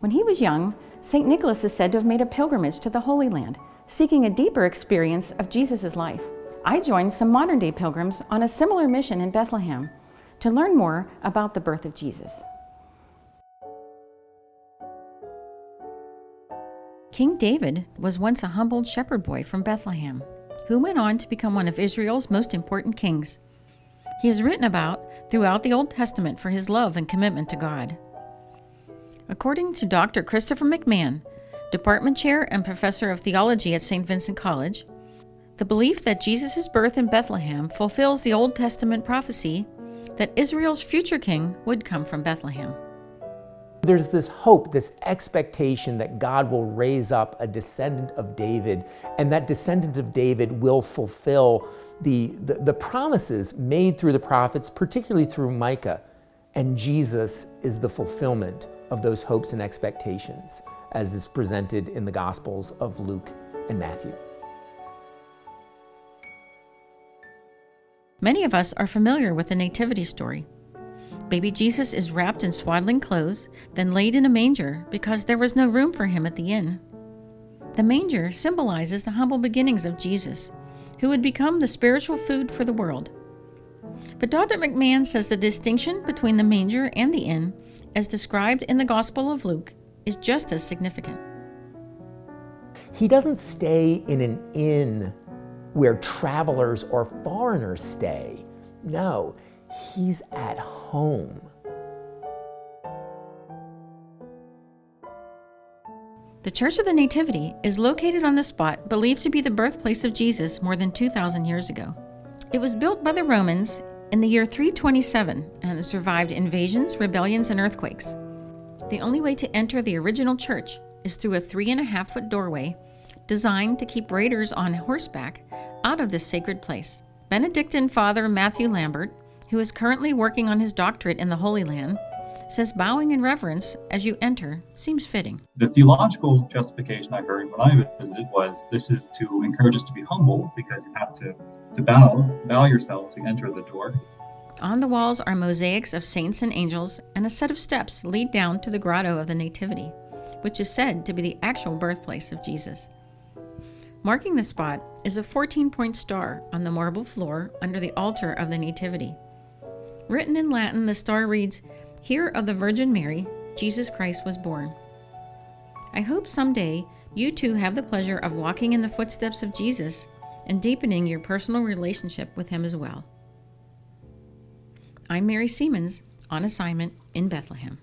When he was young, St. Nicholas is said to have made a pilgrimage to the Holy Land, seeking a deeper experience of Jesus' life. I joined some modern-day pilgrims on a similar mission in Bethlehem to learn more about the birth of Jesus. King David was once a humble shepherd boy from Bethlehem, who went on to become one of Israel's most important kings. He is written about throughout the Old Testament for his love and commitment to God. According to Dr. Christopher McMahon, Department Chair and Professor of Theology at St. Vincent College, the belief that Jesus' birth in Bethlehem fulfills the Old Testament prophecy that Israel's future king would come from Bethlehem. There's this hope, this expectation that God will raise up a descendant of David, and that descendant of David will fulfill the promises made through the prophets, particularly through Micah. And Jesus is the fulfillment of those hopes and expectations, as is presented in the Gospels of Luke and Matthew. Many of us are familiar with the Nativity story. Baby Jesus is wrapped in swaddling clothes, then laid in a manger because there was no room for him at the inn. The manger symbolizes the humble beginnings of Jesus, who would become the spiritual food for the world. But Dr. McMahon says the distinction between the manger and the inn, as described in the Gospel of Luke, is just as significant. He doesn't stay in an inn where travelers or foreigners stay. No, he's at home. The Church of the Nativity is located on the spot believed to be the birthplace of Jesus more than 2,000 years ago. It was built by the Romans in the year 327 and has survived invasions, rebellions, and earthquakes. The only way to enter the original church is through a 3.5-foot doorway designed to keep raiders on horseback out of this sacred place. Benedictine Father Matthew Lambert, who is currently working on his doctorate in the Holy Land, says bowing in reverence as you enter seems fitting. The theological justification I heard when I visited was this is to encourage us to be humble because you have to bow yourself to enter the door. On the walls are mosaics of saints and angels, and a set of steps lead down to the grotto of the Nativity, which is said to be the actual birthplace of Jesus. Marking the spot is a 14-point star on the marble floor under the altar of the Nativity. Written in Latin, the star reads, "Here of the Virgin Mary, Jesus Christ was born." I hope someday you too have the pleasure of walking in the footsteps of Jesus and deepening your personal relationship with him as well. I'm Mary Siemens, on assignment in Bethlehem.